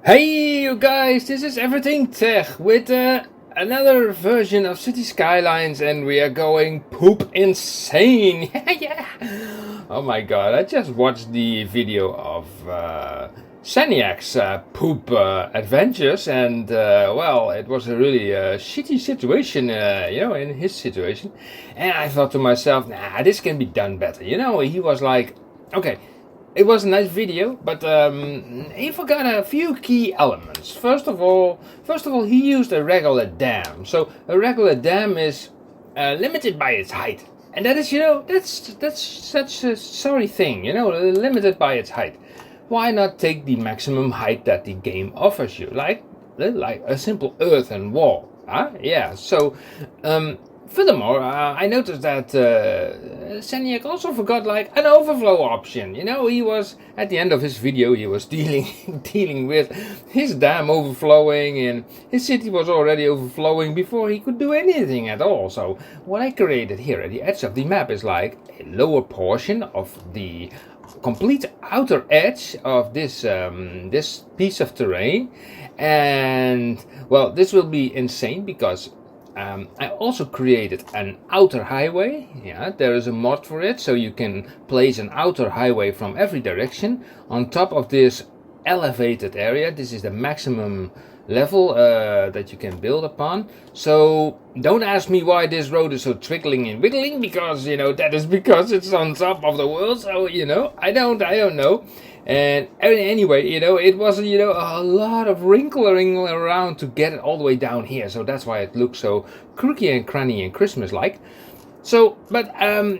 Hey you guys, this is Everything Tech with another version of Cities Skylines, and we are going poop insane. Yeah. Oh my god, I just watched the video of Saniac's poop adventures, and well, it was a really shitty situation, in his situation. And I thought to myself, nah, this can be done better. He was like, okay, it was a nice video, but he forgot a few key elements. First of all, he used a regular dam. So a regular dam is limited by its height, and that is, that's such a sorry thing. Limited by its height. Why not take the maximum height that the game offers you, like a simple earthen wall? Yeah. So. Furthermore, I noticed that Saniac also forgot like an overflow option. He was at the end of his video. He was dealing with his dam overflowing, and his city was already overflowing before he could do anything at all. So what I created here at the edge of the map is like a lower portion of the complete outer edge of this this piece of terrain, and well, this will be insane because. I also created an outer highway. Yeah, there is a mod for it, so you can place an outer highway from every direction on top of this elevated area. This is the maximum level that you can build upon. So don't ask me why this road is so twiggling and wiggling, because that is because it's on top of the world. So I don't know. And anyway, it was a lot of wrinkling around to get it all the way down here. So that's why it looks so crooked and cranny and Christmas-like. So, but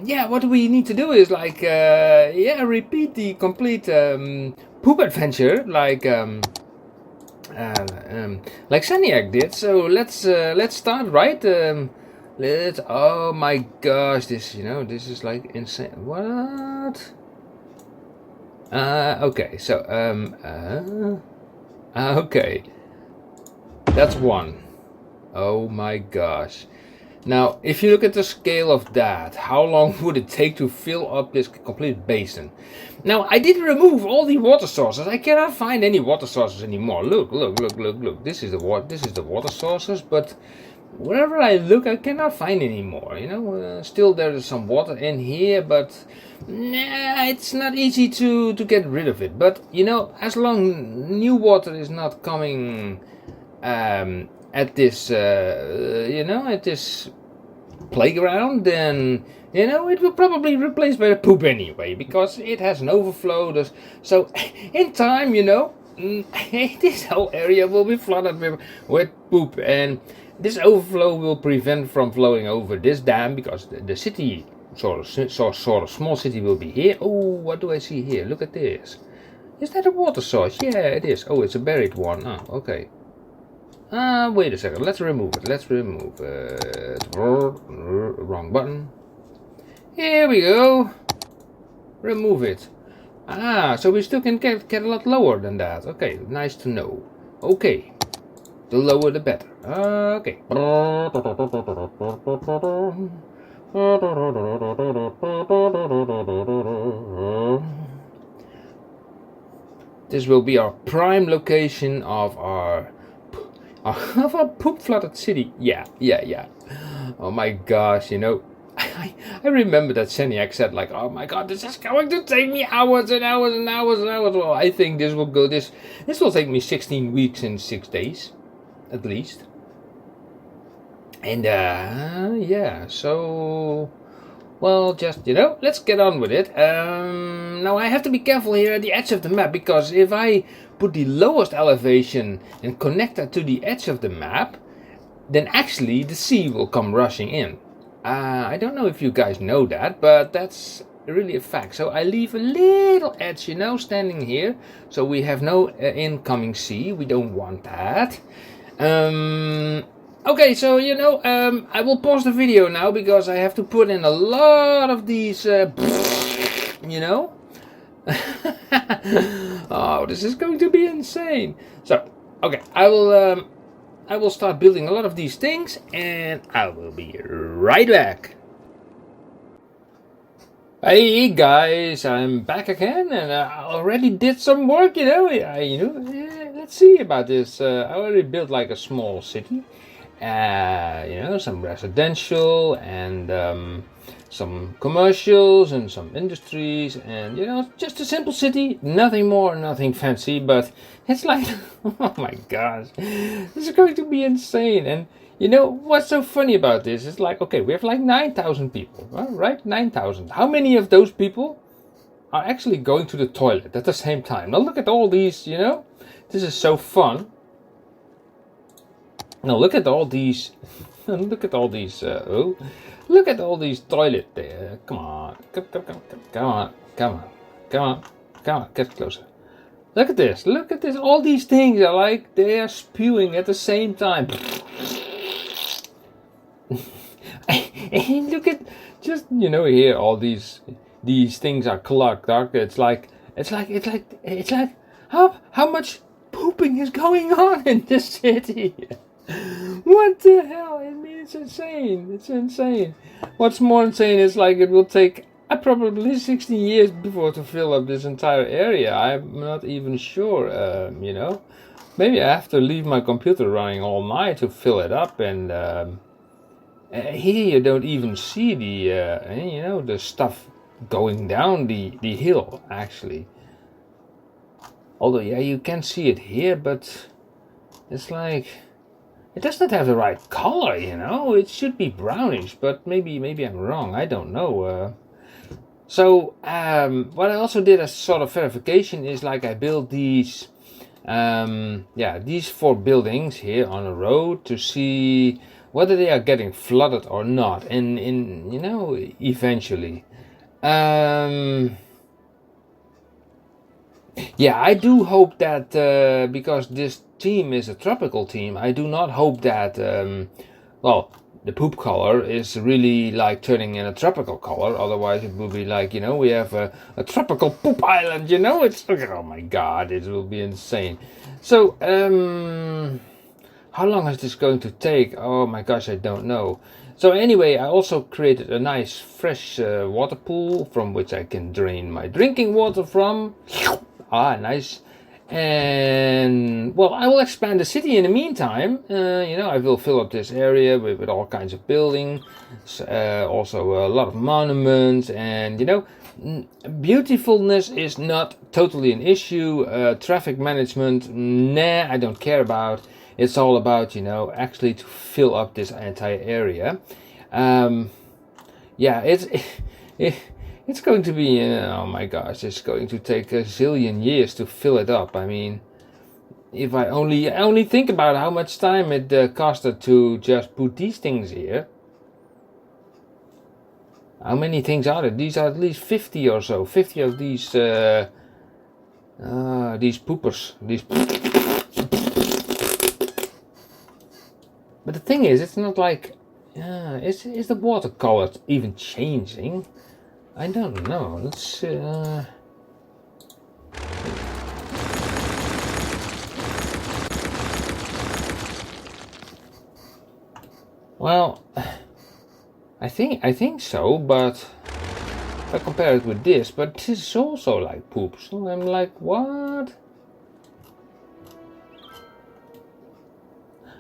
yeah, what we need to do is like repeat the complete poop adventure like Saniac did. So let's start, right? Oh my gosh, this is like insane. What? Okay, so, okay, that's one. Oh my gosh. Now, if you look at the scale of that, how long would it take to fill up this complete basin? Now, I did remove all the water sources. I cannot find any water sources anymore. Look. This is the water sources, but wherever I look, I cannot find any more. Still there is some water in here, but it's not easy to get rid of it. But as long new water is not coming at this at this playground, then it will probably be replaced by the poop anyway, because it has an overflow. So in time, this whole area will be flooded with poop, and this overflow will prevent from flowing over this dam, because the city, sort of small city, will be here. Oh, what do I see here? Look at this. Is that a water source? Yeah, it is. Oh, it's a buried one. Oh, okay. Wait a second. Let's remove it. Wrong button. Here we go. Remove it. So we still can get a lot lower than that. Okay, nice to know. Okay. The lower the better. Okay. This will be our prime location of our poop flooded city. Yeah. Oh my gosh, I remember that Saniac said like, oh my god, this is going to take me hours and hours and hours and hours. Well, I think this will take me 16 weeks and 6 days. At least. And yeah, so well, just let's get on with it. Now I have to be careful here at the edge of the map, because if I put the lowest elevation and connect that to the edge of the map, then actually the sea will come rushing in. I don't know if you guys know that, but that's really a fact. So I leave a little edge, standing here, so we have no incoming sea. We don't want that. Okay, so I will pause the video now, because I have to put in a lot of these oh, this is going to be insane. So okay, I will start building a lot of these things, and I will be right back. Hey guys, I'm back again, and I already did some work. let's see about this. I already built like a small city. Some residential and some commercials and some industries, and just a simple city, nothing more, nothing fancy, but it's like, oh my gosh, this is going to be insane. And what's so funny about this is like, okay, we have like 9,000 people, right? 9,000. How many of those people are actually going to the toilet at the same time? Now look at all these, this is so fun. Now look at all these, look at all these toilet there. Come on, come on, get closer. Look at this, all these things are like, they are spewing at the same time. And look at, just, here all these things are clogged up. It's like, how much pooping is going on in this city? What the hell? I mean, it's insane. It's insane. What's more insane is like it will take probably 16 years before to fill up this entire area. I'm not even sure, Maybe I have to leave my computer running all night to fill it up. And here you don't even see the stuff going down the hill, actually. Although, yeah, you can see it here, but it's like, it does not have the right color, It should be brownish, but maybe I'm wrong. I don't know. So what I also did as sort of verification is like I built these, these 4 buildings here on a road to see whether they are getting flooded or not, and eventually. Yeah, I do hope that because this team is a tropical team, I do not hope that the poop color is really like turning in a tropical color. Otherwise it will be like, we have a tropical poop island, it's, oh my god, it will be insane. So how long is this going to take? Oh my gosh, I don't know. So anyway, I also created a nice fresh water pool from which I can drain my drinking water from. Nice. And well, I will expand the city in the meantime. I will fill up this area with all kinds of buildings, also a lot of monuments, and beautifulness is not totally an issue. Traffic management, nah, I don't care about. It's all about actually to fill up this entire area. It's going to be, oh my gosh, it's going to take a zillion years to fill it up. I mean, if I only think about how much time it costed to just put these things here. How many things are there? These are at least 50 or so. 50 of these poopers. But the thing is, it's not like, is the water color even changing? I don't know. Let's well, I think so, but if I compare it with this, but this is also like poop. So I'm like, what?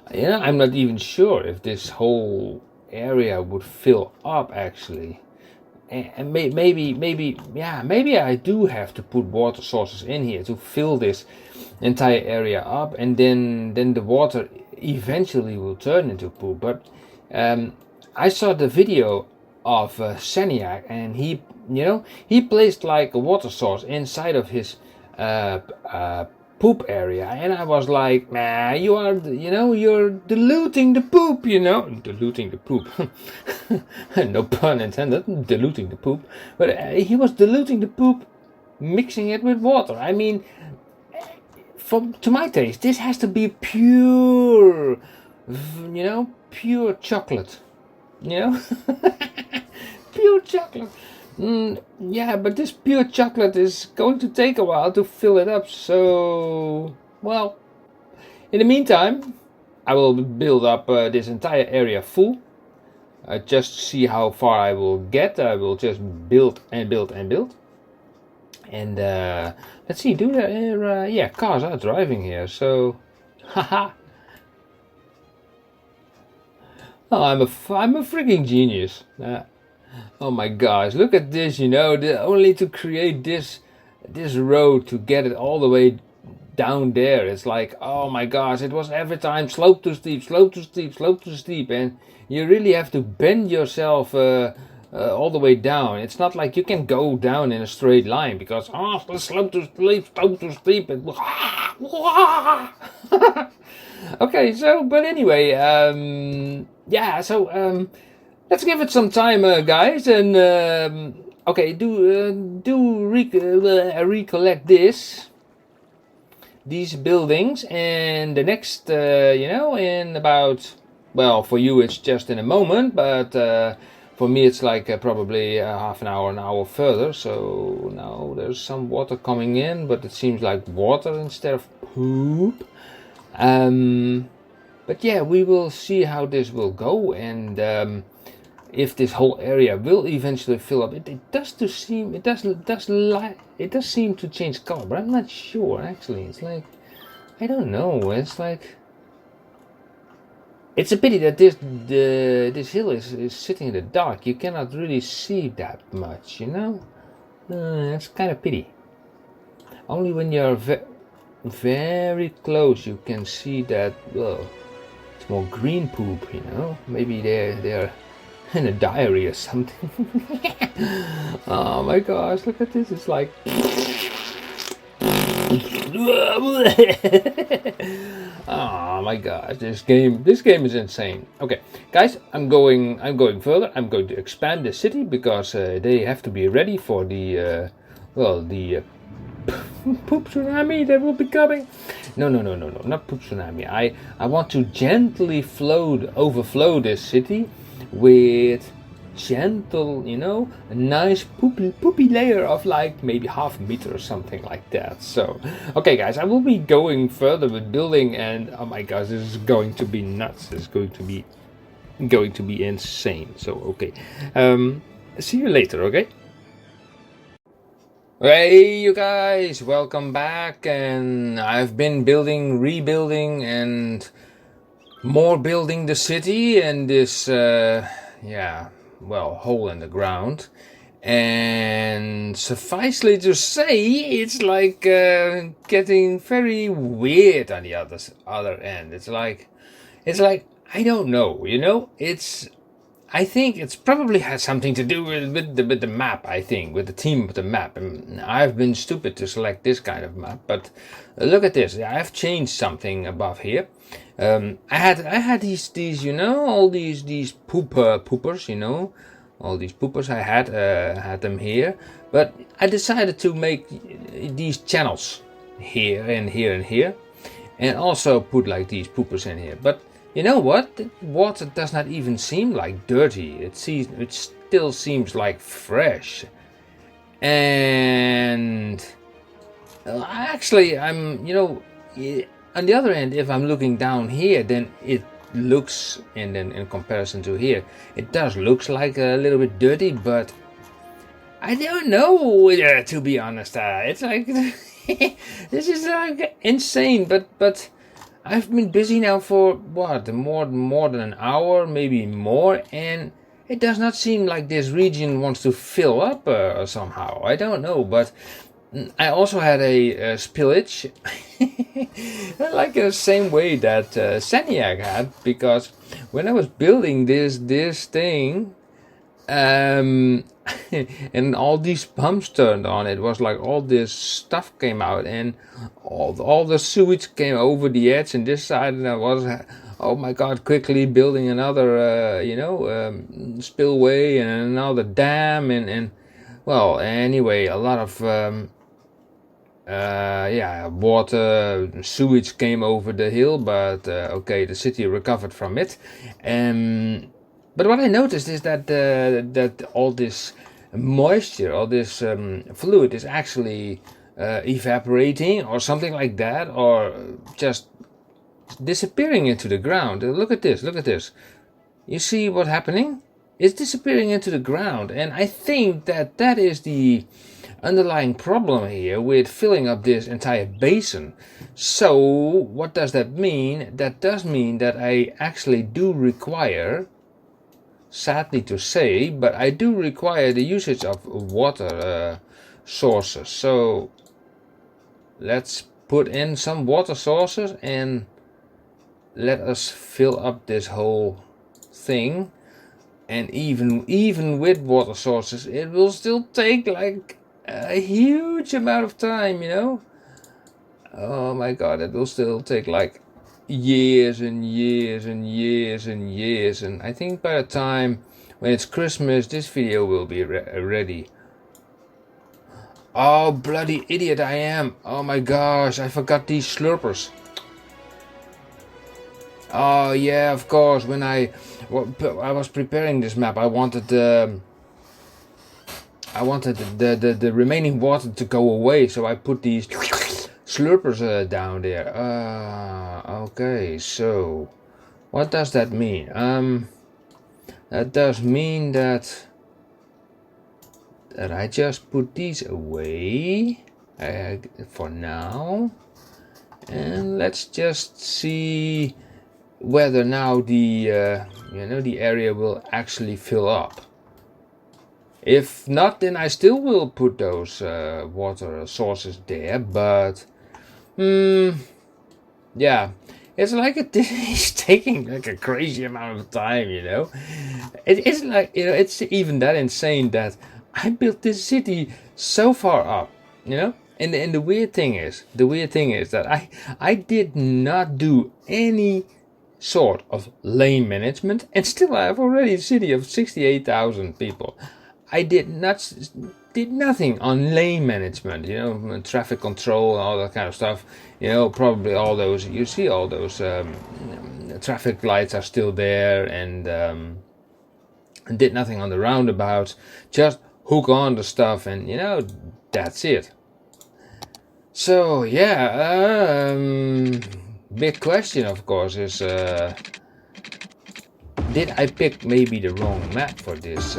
I'm not even sure if this whole area would fill up actually. And maybe I do have to put water sources in here to fill this entire area up, and then the water eventually will turn into poop. But I saw the video of Seniac, and he placed like a water source inside of his poop area, and I was like, nah, you're diluting the poop, diluting the poop. No pun intended, diluting the poop. But he was diluting the poop, mixing it with water. I mean, to my taste, this has to be pure, pure chocolate, pure chocolate. Yeah, but this pure chocolate is going to take a while to fill it up, so, well, in the meantime, I will build up this entire area full. Just see how far I will get. I will just build and build and build. And let's see, do there? Yeah, cars are driving here. So, haha. Oh, I'm a freaking genius. Oh my gosh, look at this, only to create this road to get it all the way down there. It's like, oh my gosh, it was every time slope to steep, slope to steep, slope to steep, and you really have to bend yourself all the way down. It's not like you can go down in a straight line because the slope to steep, and okay. So, but anyway, yeah. So let's give it some time, guys, and okay, recollect these buildings, and the next, in about, well, for you it's just in a moment, but for me it's like probably half an hour further. So now there's some water coming in, but it seems like water instead of poop. But yeah, we will see how this will go, and if this whole area will eventually fill up. It does seem to change color, but I'm not sure actually. It's like, I don't know. It's like, it's a pity that this hill is sitting in the dark. You cannot really see that much, It's kind of pity. Only when you're very close you can see that. Well, it's more green poop, Maybe they're in a diary or something. Oh my gosh, look at this. It's like oh my gosh, this game is insane. Okay, guys, I'm going further. I'm going to expand the city because they have to be ready for the poop tsunami that will be coming. No, not poop tsunami. I want to gently overflow this city with gentle, a nice poopy layer of like maybe half a meter or something like that. So, okay, guys, I will be going further with building, and oh my gosh, this is going to be nuts. It's going to be insane. So, okay, see you later. Okay. Hey, you guys, welcome back, and I've been rebuilding, and more building the city and this, hole in the ground. And sufficely to say, it's like getting very weird on the other end. It's like I don't know, I think it's probably has something to do with the map. I think with the theme of the map. And I've been stupid to select this kind of map, but look at this. I've changed something above here. I had these all these poopers, all these poopers. I had them here, but I decided to make these channels here and here and here, and also put like these poopers in here. But you know what? The water does not even seem like dirty. It still seems like fresh. And actually, I'm, on the other end, if I'm looking down here, then it looks, and then in comparison to here, it does looks like a little bit dirty, but I don't know, to be honest. It's like, this is like insane, but I've been busy now for what, more than an hour, maybe more, and it does not seem like this region wants to fill up somehow. I don't know, but I also had a spillage, like the same way that Saniac had, because when I was building this thing, and all these pumps turned on, it was like all this stuff came out, and all the sewage came over the edge and this side, and I was, oh my god, quickly building another spillway and another dam, and well, anyway, a lot of water, sewage came over the hill, but okay, the city recovered from it. But what I noticed is that all this moisture, all this fluid is actually evaporating or something like that, or just disappearing into the ground. Look at this. You see what's happening? It's disappearing into the ground, and I think that is the underlying problem here with filling up this entire basin. So what does that mean? That does mean that I actually do require, sadly to say, but I do require the usage of water sources. So let's put in some water sources and let us fill up this whole thing. And even with water sources, it will still take like a huge amount of time, you know. Oh my god, it will still take like years and years and years and years. And I think by the time when it's Christmas, this video will be ready. Oh, bloody idiot I am. Oh my gosh, I forgot these slurpers. Oh yeah, of course, when I was preparing this map, I wanted the remaining water to go away, so I put these slurpers down there. Okay, so what does that mean? That does mean that I just put these away for now, and let's just see whether now the the area will actually fill up. If not, then I still will put those water sources there, but yeah, it's like it's taking like a crazy amount of time, you know. It's like, you know, it's even that insane that I built this city so far up, you know. And the weird thing is that I did not do any sort of lane management, and still I have already a city of 68,000 people. I did nothing on lane management, you know, traffic control and all that kind of stuff. You know, probably all those, you see all those traffic lights are still there, and did nothing on the roundabouts, just hook on the stuff, and you know, that's it. So yeah, big question of course is, did I pick maybe the wrong map for this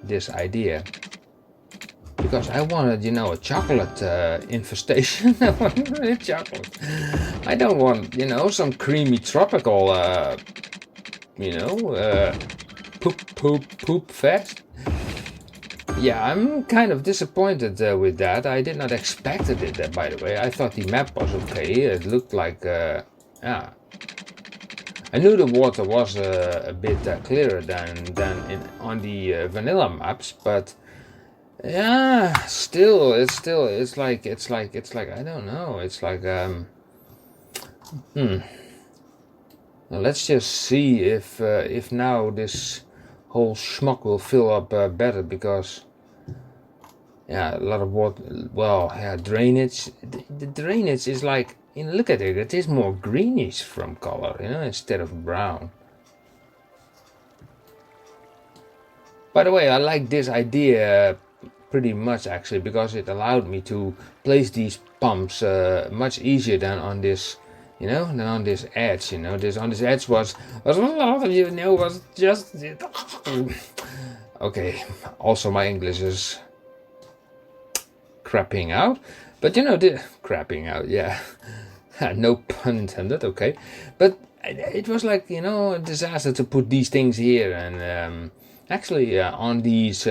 this idea? Because I wanted, you know, a chocolate infestation. I wanted chocolate. I don't want, you know, some creamy tropical, you know, poop fest. Yeah, I'm kind of disappointed with that. I did not expect it, by the way. I thought the map was okay. It looked like, yeah. I knew the water was a bit clearer than on the vanilla maps, but yeah, it's like I don't know. It's like Now let's just see if now this whole schmuck will fill up better, because yeah, a lot of water. Well, yeah, drainage. The drainage is like, you know, look at it. It is more greenish from color, you know, instead of brown. By the way, I like this idea pretty much actually, because it allowed me to place these pumps much easier than on this, you know, than on this edge. You know, this on this edge was a lot of, you know, was just okay. Also, my English is crapping out, but you know, crapping out, yeah. No pun intended, okay. But it was like, you know, a disaster to put these things here, and actually on these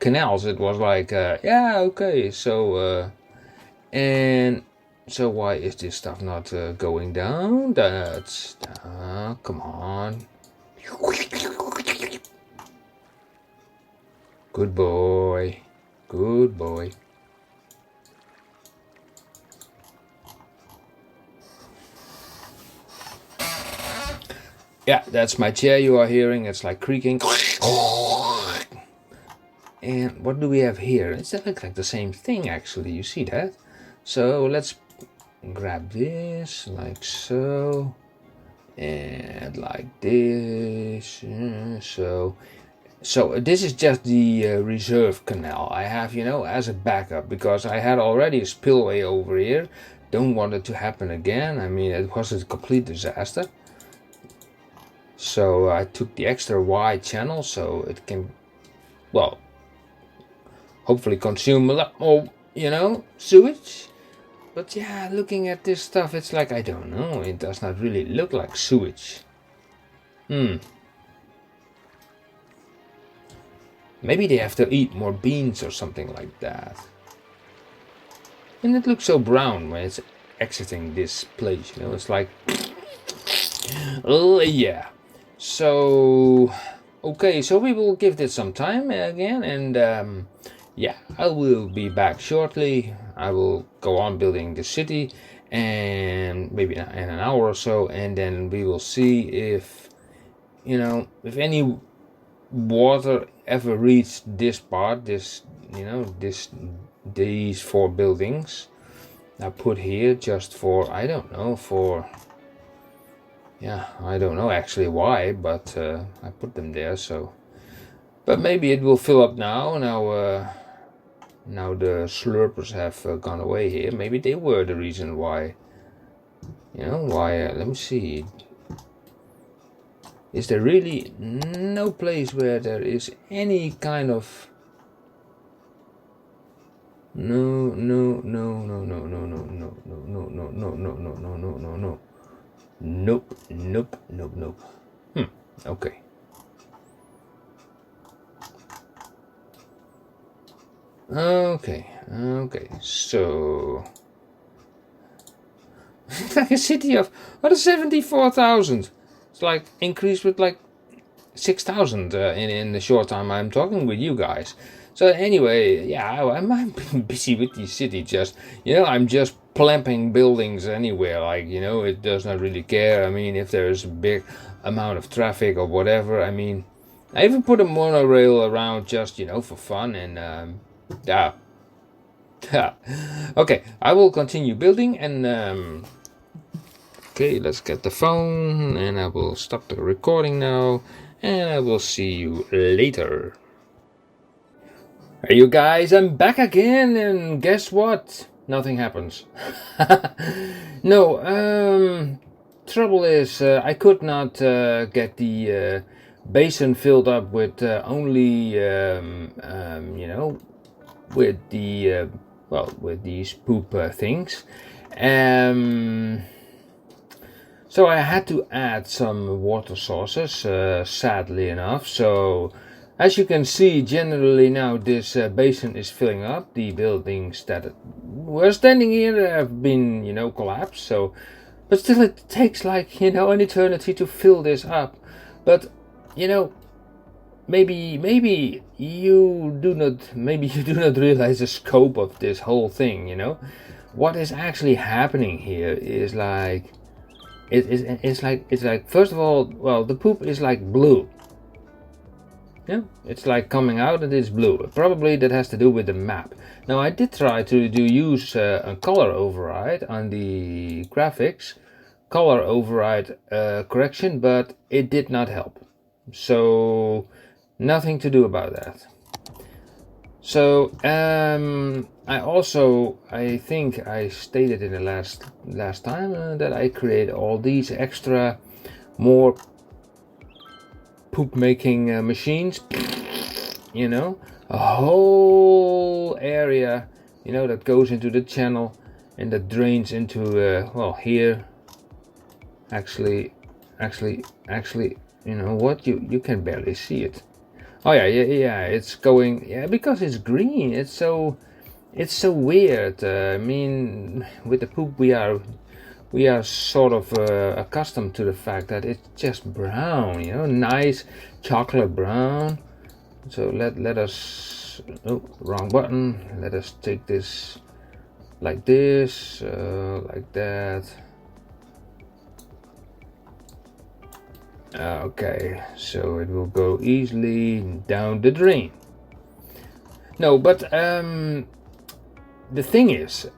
canals it was like, yeah, okay, so and so why is this stuff not going down? That's come on. Good boy, good boy. Yeah, that's my chair you are hearing. It's like creaking. And what do we have here? It's like the same thing actually. You see that? So let's grab this like so, and like this. So this is just the reserve canal I have, you know, as a backup, because I had already a spillway over here. Don't want it to happen again. I mean, it was a complete disaster. So I took the extra wide channel so it can, well, hopefully consume a lot more, sewage. But yeah, looking at this stuff, it's like, I don't know, it does not really look like sewage. Maybe they have to eat more beans or something like that. And it looks so brown when it's exiting this place, it's like, oh yeah. So, okay, so we will give this some time again, and yeah, I will be back shortly. I will go on building the city, and maybe in an hour or so, and then we will see if, if any water ever reached this part, these 4 buildings I put here just for, I don't know, I don't know actually why, but I put them there, so. But maybe it will fill up now. Now the slurpers have gone away here. Maybe they were the reason why. Let me see. Is there really no place where there is any kind of... No. Nope. Okay. Okay, so... It's like a city of 74,000. It's like increased with like 6,000 in the short time I'm talking with you guys. So anyway, yeah, I'm busy with the city. Just, I'm just plamping buildings anywhere. Like, it does not really care. I mean, if there's a big amount of traffic or whatever. I mean, I even put a monorail around just, for fun. And yeah. Okay, I will continue building, and okay, let's get the phone, and I will stop the recording now, and I will see you later. Hey you guys, I'm back again, and guess what? Nothing happens. No, trouble is I could not get the basin filled up with only with the with these poop things. So I had to add some water sources, sadly enough. So as you can see, generally now this basin is filling up. The buildings that were standing here have been, collapsed. So, but still, it takes like an eternity to fill this up. But maybe you do not realize the scope of this whole thing. What is actually happening here is like it's like first of all, well, the poop is like blue. Yeah, it's like coming out and it's blue. Probably that has to do with the map. Now I did try to use a color override on the graphics, color override correction, but it did not help. So nothing to do about that. So I think I stated in the last time that I create all these extra more poop making machines, a whole area, that goes into the channel and that drains into here. Actually, what, you can barely see it. Oh yeah, it's going, because it's green. It's so weird. I mean, with the poop we are sort of accustomed to the fact that it's just brown, nice chocolate brown. So let us, wrong button. Let us take this like this, like that. Okay, so it will go easily down the drain. No, but the thing is,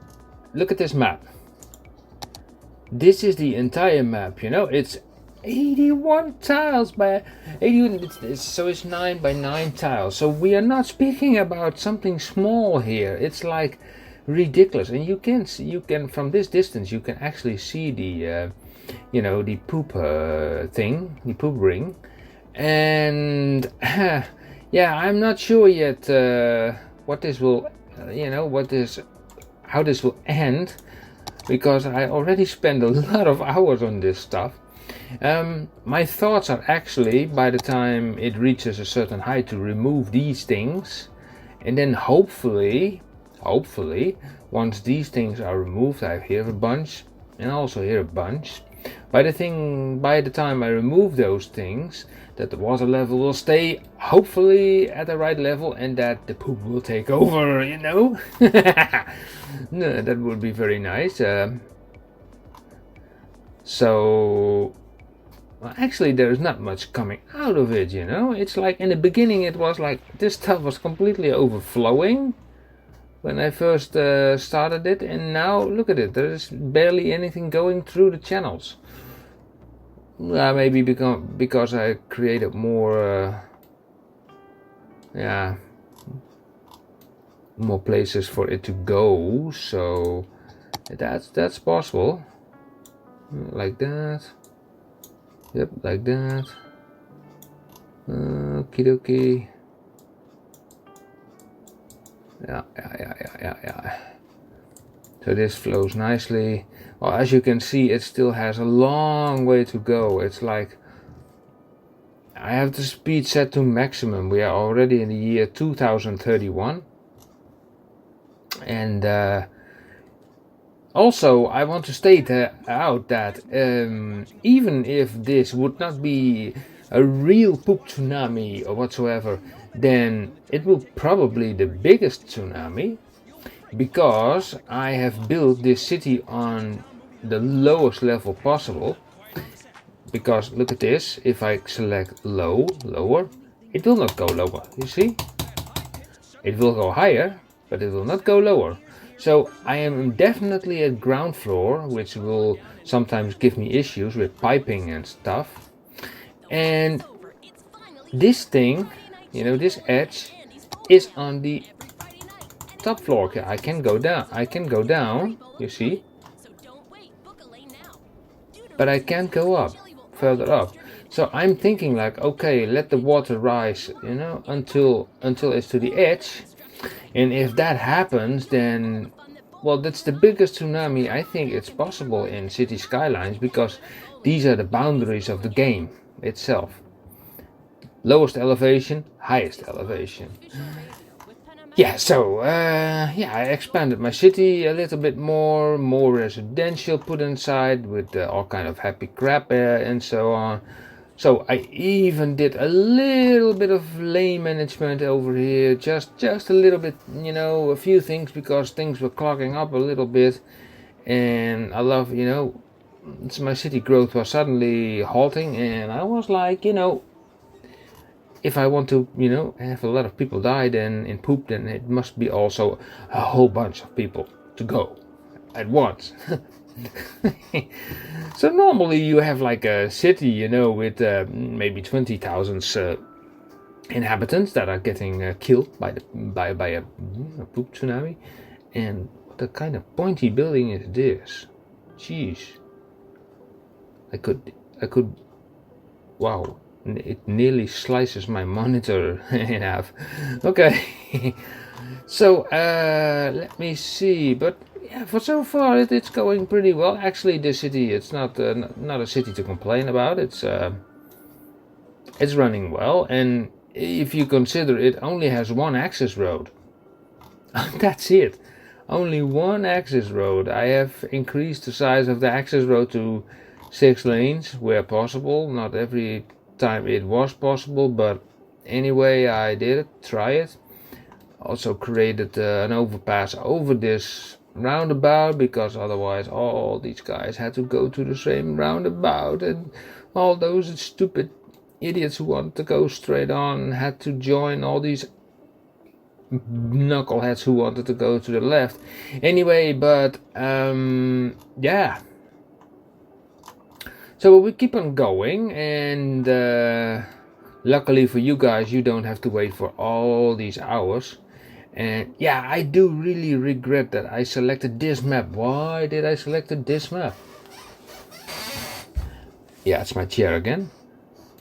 look at this map. This is the entire map, it's 81 tiles by 81, so it's 9 by 9 tiles. So we are not speaking about something small here. It's like ridiculous, and you can from this distance you can actually see the the poop thing, the poop ring, and yeah, I'm not sure yet what this will, how this will end, because I already spent a lot of hours on this stuff. My thoughts are actually, by the time it reaches a certain height, to remove these things, and then hopefully, once these things are removed, I have here a bunch, and also here a bunch. By the time I remove those things, that the water level will stay hopefully at the right level, and that the poop will take over, No, that would be very nice. So, well, actually there's not much coming out of it, It's like in the beginning it was like this stuff was completely overflowing when I first started it, and now look at it, there's barely anything going through the channels. Maybe because I created more more places for it to go, so that's possible. Like that. Yep, like that. Okie dokie. Yeah. So this flows nicely. Well, as you can see, it still has a long way to go. It's like I have the speed set to maximum. We are already in the year 2031. And also, I want to state out that even if this would not be a real poop tsunami or whatsoever, then it will probably be the biggest tsunami, because I have built this city on the lowest level possible. Because look at this, if I select lower, it will not go lower, you see? It will go higher, but it will not go lower. So I am definitely at ground floor, which will sometimes give me issues with piping and stuff. And this thing, this edge is on the top floor. I can go down, you see, but I can't go up, further up. So I'm thinking like, okay, let the water rise, until it's to the edge. And if that happens, then, well, that's the biggest tsunami I think it's possible in Cities Skylines, because these are the boundaries of the game itself. Lowest elevation, highest elevation. Yeah, so, I expanded my city a little bit more residential put inside with all kind of happy crap and so on. So I even did a little bit of lane management over here, just a little bit, a few things, because things were clogging up a little bit. And I love, my city growth was suddenly halting, and I was like, if I want to, have a lot of people die then in poop, then it must be also a whole bunch of people to go at once. So normally you have like a city, with maybe 20,000 inhabitants that are getting killed by a poop tsunami. And what kind of pointy building is this? Jeez. I could. Wow. It nearly slices my monitor in half. Okay. So let me see. But yeah, for so far it's going pretty well. Actually, the city, it's not a city to complain about. It's running well, and if you consider it only has one access road. That's it. Only one access road. I have increased the size of the access road to 6 lanes where possible. Not every time it was possible, but anyway, I did it, try it. Also created an overpass over this roundabout, because otherwise all these guys had to go to the same roundabout, and all those stupid idiots who want to go straight on had to join all these knuckleheads who wanted to go to the left. Anyway, but yeah. So we keep on going, and luckily for you guys, you don't have to wait for all these hours. And yeah, I do really regret that I selected this map. Why did I select this map? Yeah, it's my chair again.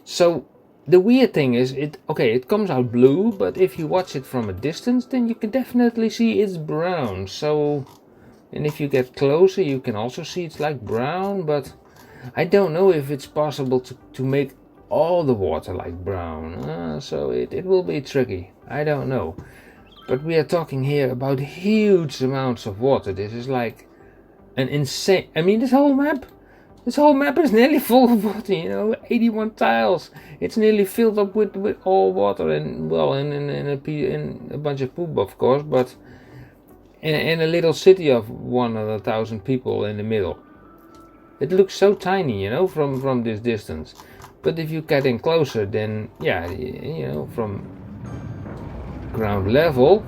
So the weird thing is, it comes out blue, but if you watch it from a distance, then you can definitely see it's brown. So, and if you get closer, you can also see it's like brown, but I don't know if it's possible to make all the water like brown. So it will be tricky. I don't know. But we are talking here about huge amounts of water. This is like an insane... I mean, this whole map is nearly full of water, 81 tiles. It's nearly filled up with all water, and well, in a bunch of poop, of course, but in a little city of 100,000 people in the middle. It looks so tiny, from this distance. But if you get in closer, then yeah, from ground level,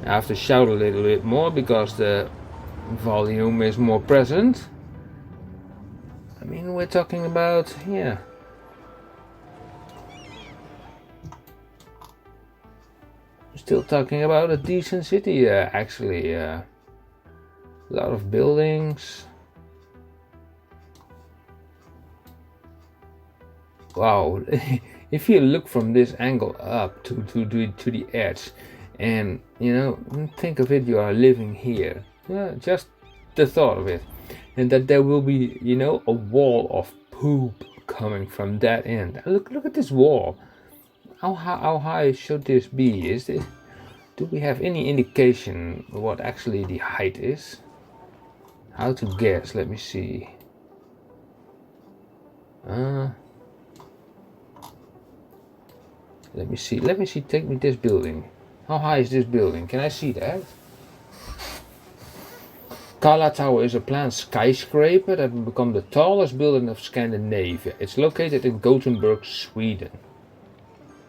I have to shout a little bit more because the volume is more present. I mean, we're talking about, yeah, still talking about a decent city, actually. A lot of buildings. Wow, if you look from this angle up to the edge, and think of it, you are living here. Yeah, just the thought of it. And that there will be, a wall of poop coming from that end. Look at this wall. How high should this be? Do we have any indication what actually the height is? How to guess? Let me see. Let me see. Take me this building. How high is this building? Can I see that? Kala Tower is a planned skyscraper that will become the tallest building of Scandinavia. It's located in Gothenburg, Sweden.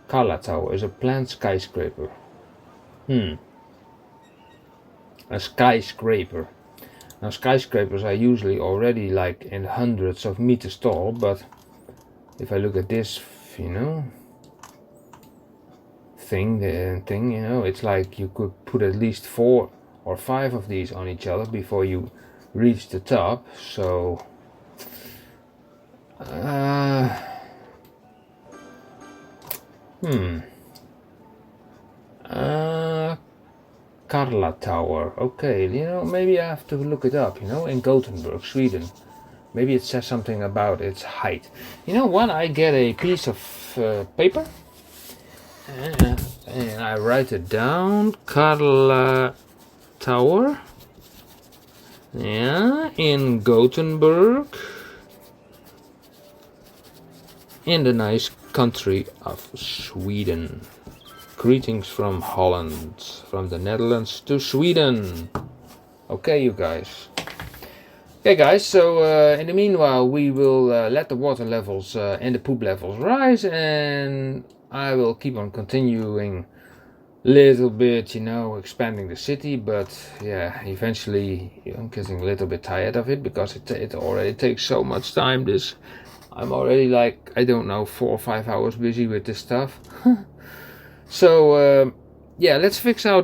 Kala Tower is a planned skyscraper. A skyscraper. Now skyscrapers are usually already like in hundreds of meters tall, but if I look at this, thing, it's like you could put at least 4 or 5 of these on each other before you reach the top. So Karla Tower. Okay, maybe I have to look it up, in Gothenburg, Sweden. Maybe it says something about its height. When I get a piece of paper and I write it down, Karla Tower, yeah, in Gothenburg, in the nice country of Sweden. Greetings from Holland, from the Netherlands to Sweden. Okay, you guys. Okay, guys, so in the meanwhile, we will let the water levels and the poop levels rise, and I will keep on continuing little bit, expanding the city, but yeah, eventually I'm getting a little bit tired of it because it already takes so much time. I'm already like, I don't know, 4 or 5 hours busy with this stuff. So yeah, let's figure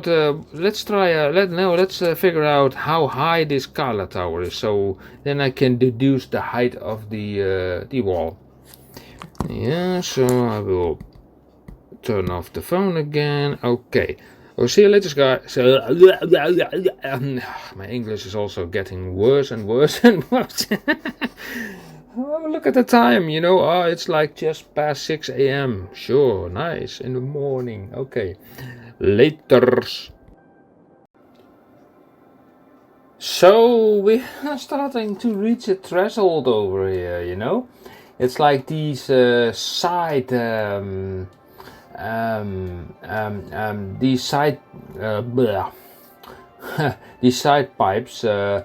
out how high this Karla Tower is, so then I can deduce the height of the wall. Yeah, so I will turn off the phone again. Okay. Oh, see you later, guys. So, my English is also getting worse and worse and worse. Oh, look at the time, it's like just past 6 a.m. Sure, nice, in the morning. Okay, laters. So, we are starting to reach a threshold over here, It's like these side... these side these side pipes are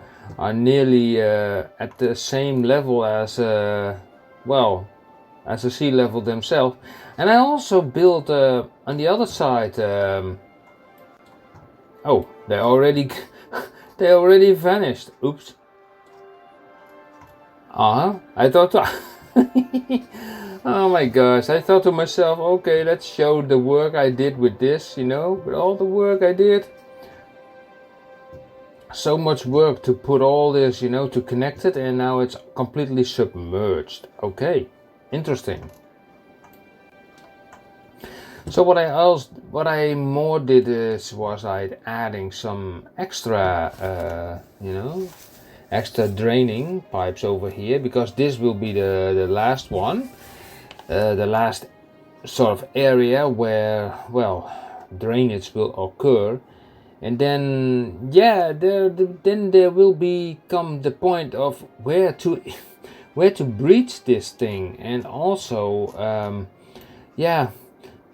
nearly at the same level as as the sea level themselves, and I also built on the other side. Oh, they already vanished. Oops. I thought. Oh my gosh, I thought to myself, okay, let's show the work I did with this, with all the work I did. So much work to put all this, to connect it, and now it's completely submerged. Okay, interesting. So what I more did was I adding some extra, extra draining pipes over here, because this will be the last one, the last sort of area where, well, drainage will occur. And then, yeah, then there will become the point of where to where to breach this thing. And also, yeah,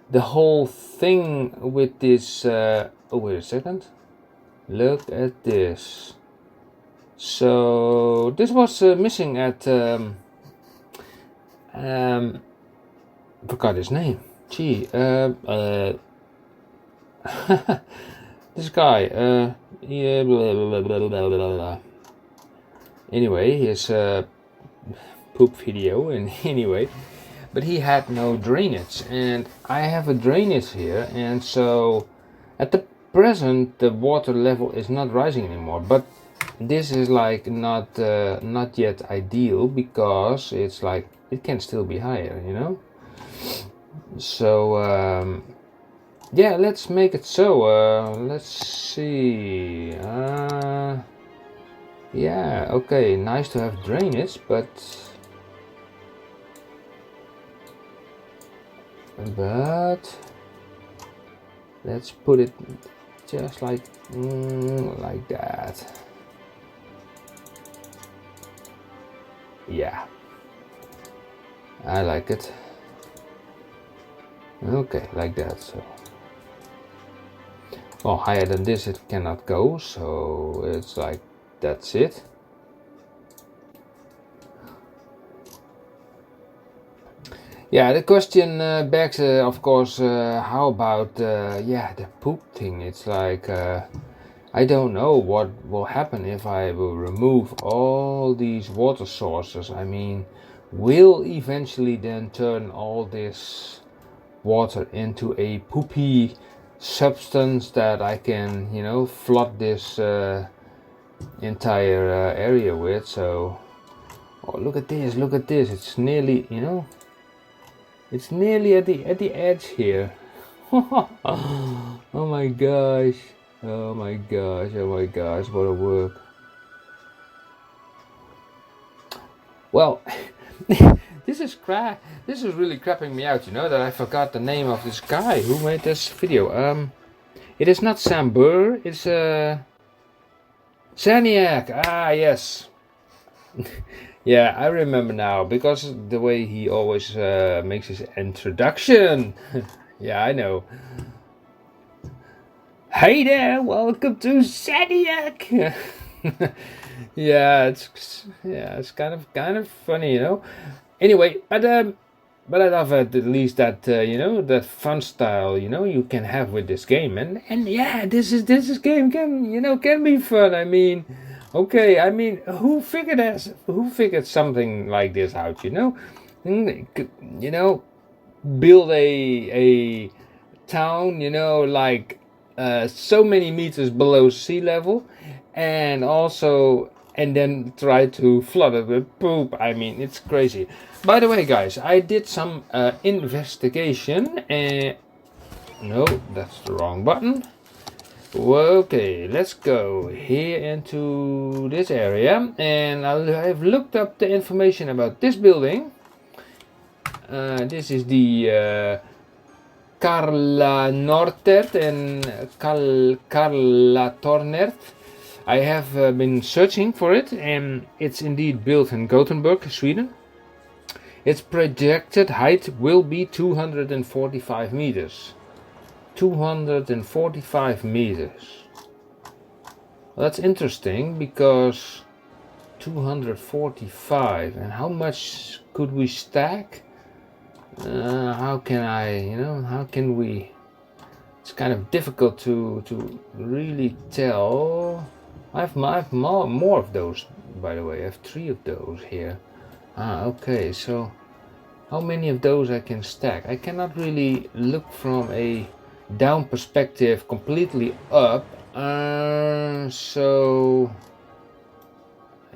the whole thing with this, oh, wait a second, look at this. So this was missing at forgot his name. Gee, this guy, yeah, blah, blah, blah, blah, blah, blah. Anyway, his poop video, and anyway, but he had no drainage, and I have a drainage here, and so at the present the water level is not rising anymore. But this is like not yet ideal, because it's like it can still be higher, you know. So yeah, let's make it so. Let's see. Yeah, okay, nice to have drainage, but let's put it just like that. Yeah, I like it. Okay, like that. So, well, higher than this it cannot go, so it's like that's it. Yeah, the question begs, of course, how about yeah, the poop thing? It's like I don't know what will happen if I will remove all these water sources. I mean, will eventually then turn all this water into a poopy substance that I can, you know, flood this entire area with. So, oh, look at this! Look at this! It's nearly, you know, it's nearly at the edge here. Oh my gosh! Oh my gosh! Oh my gosh! What a work! Well, this is really crapping me out, you know, that I forgot the name of this guy who made this video. It is not Sam Burr, it's Saniac. Ah, yes. Yeah, I remember now, because the way he always makes his introduction. Yeah, I know. Hey there, welcome to Saniac. Yeah, it's kind of funny, you know. Anyway, but I love at least that you know, that fun style, you know, you can have with this game, and yeah, this game can be fun. I mean, okay, I mean, who figured something like this out, you know? You know, build a town, you know, like so many meters below sea level, and also, and then try to flood it with poop. I mean, it's crazy. By the way, guys, I did some investigation, and no, that's the wrong button. Okay, let's go here into this area, and I've looked up the information about this building. This is the Carla Nortert and Carla Tornert. I have been searching for it, and it's indeed built in Gothenburg, Sweden. Its projected height will be 245 meters. 245 meters. Well, that's interesting, because 245, and how much could we stack? How can we? It's kind of difficult to really tell. I have more of those, by the way. I have 3 of those here. Okay, so how many of those I can stack? I cannot really look from a down perspective completely up. So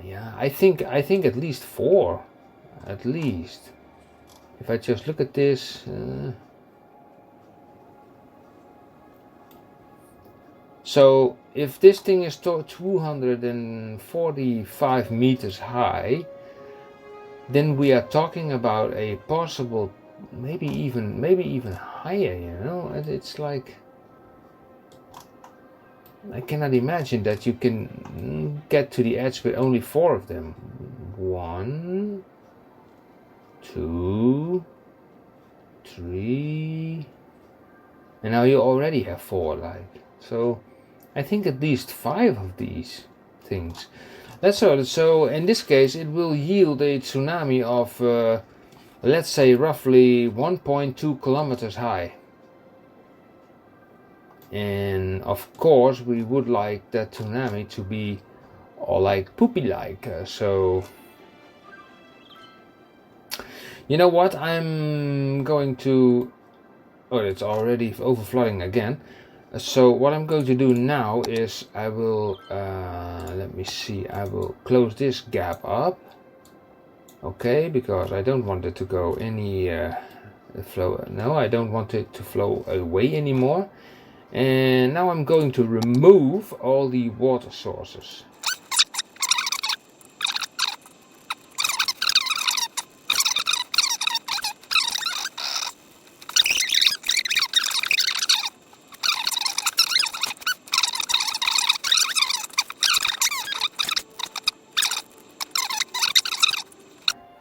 yeah, I think at least 4, at least. If I just look at this, So if this thing is 245 meters high, then we are talking about a possible, maybe even higher. You know, it's like I cannot imagine that you can get to the edge with only 4 of them. 1, 2, 3, and now you already have 4. So. I think at least 5 of these things. So in this case it will yield a tsunami of let's say roughly 1.2 kilometers high. And of course we would like that tsunami to be all like poopy like. So you know what, I'm going to... Oh, it's already overflowing again. So what I'm going to do now is I will, let me see, I will close this gap up. Okay, because I don't want it to go any flow. No, I don't want it to flow away anymore. And now I'm going to remove all the water sources.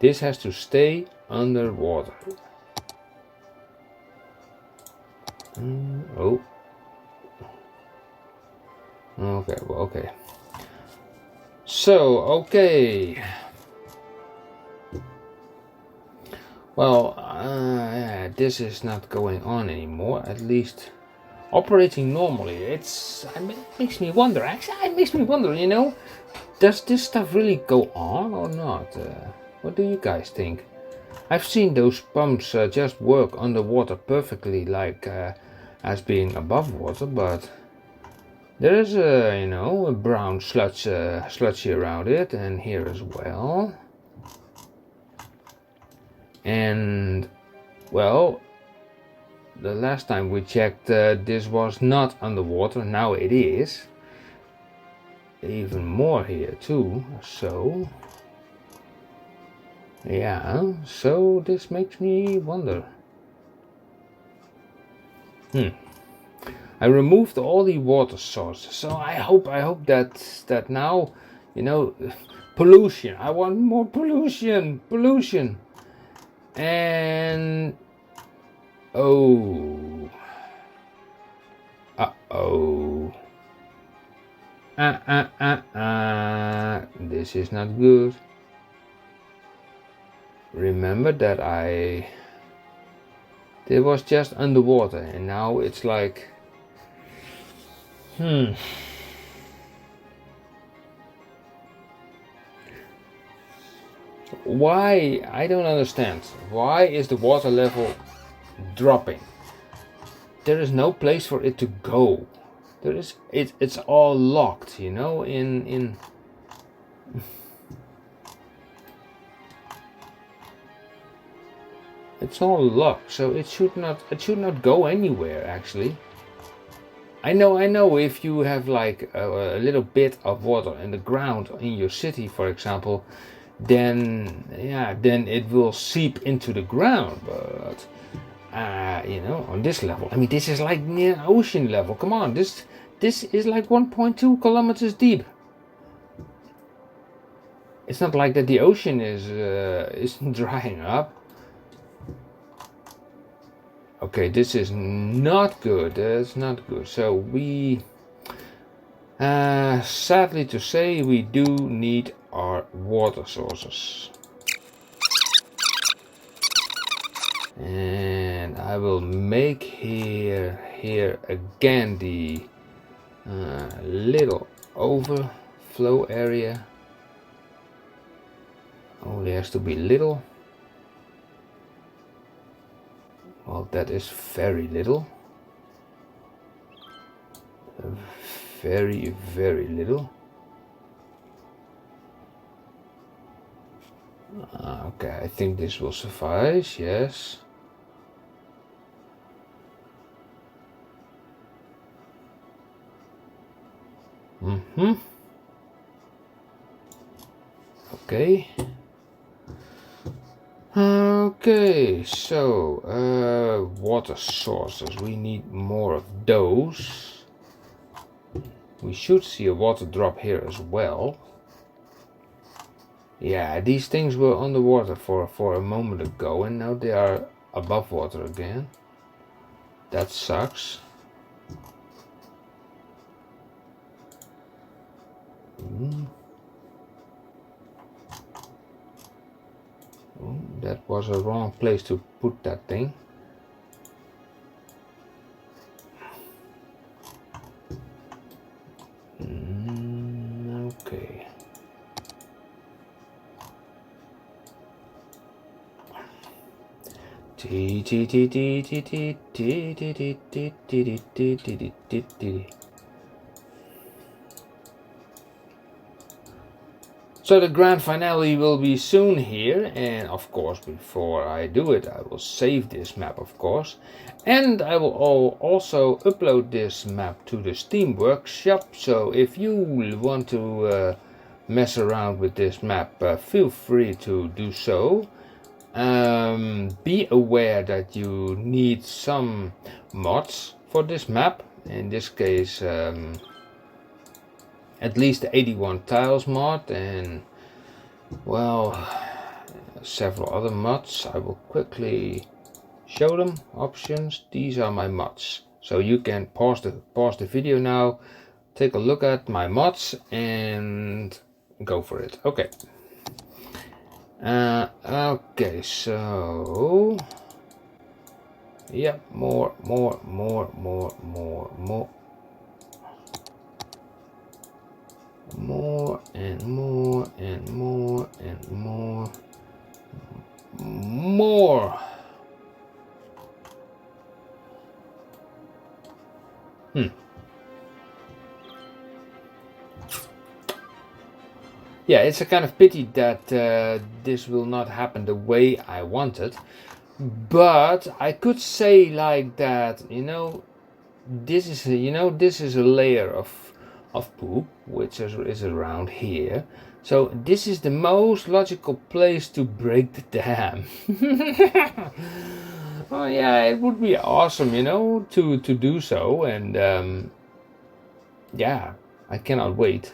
This has to stay underwater. Oh. Okay, well, okay. So, okay. Well, this is not going on anymore, at least operating normally. It makes me wonder, actually, it makes me wonder, you know, does this stuff really go on or not? What do you guys think? I've seen those pumps just work underwater perfectly, like as being above water, but there is you know, a brown sludgy around it, and here as well. And well, the last time we checked, this was not underwater. Now it is. Even more here too. So yeah, so this makes me wonder. I removed all the water sources, so I hope that now, you know, pollution. I want more pollution. And oh, this is not good. Remember that it was just underwater, and now it's like, why? I don't understand. Why is the water level dropping? There is no place for it to go. It's all locked, you know, in it's all locked, so it should not go anywhere actually. I know if you have like a little bit of water in the ground in your city, for example, then it will seep into the ground, but you know, on this level, I mean, this is like near ocean level. Come on, this is like 1.2 kilometers deep. It's not like that the ocean is drying up. Okay, this is not good. That's not good. So we, sadly to say, we do need our water sources. And I will make here again the little overflow area. Only has to be little. Well, that is very little. Very, very little. Okay, I think this will suffice, yes. Okay. Okay, so water sources, we need more of those. We should see a water drop here as well. Yeah, these things were underwater for a moment ago, and now they are above water again. That sucks. Oh, that was a wrong place to put that thing. Okay. So the grand finale will be soon here, and of course before I do it I will save this map, of course, and I will also upload this map to the Steam workshop. So if you want to mess around with this map, feel free to do so. Be aware that you need some mods for this map. In this case, at least the 81 tiles mod, and well, several other mods. I will quickly show them. Options, these are my mods, so you can pause the video now, take a look at my mods and go for it. Okay. Okay, so yeah, more and more. Yeah, it's a kind of pity that this will not happen the way I wanted, but I could say like that, this is a layer of poop which is around here. So this is the most logical place to break the dam. Oh yeah, it would be awesome, to do so, and yeah, I cannot wait.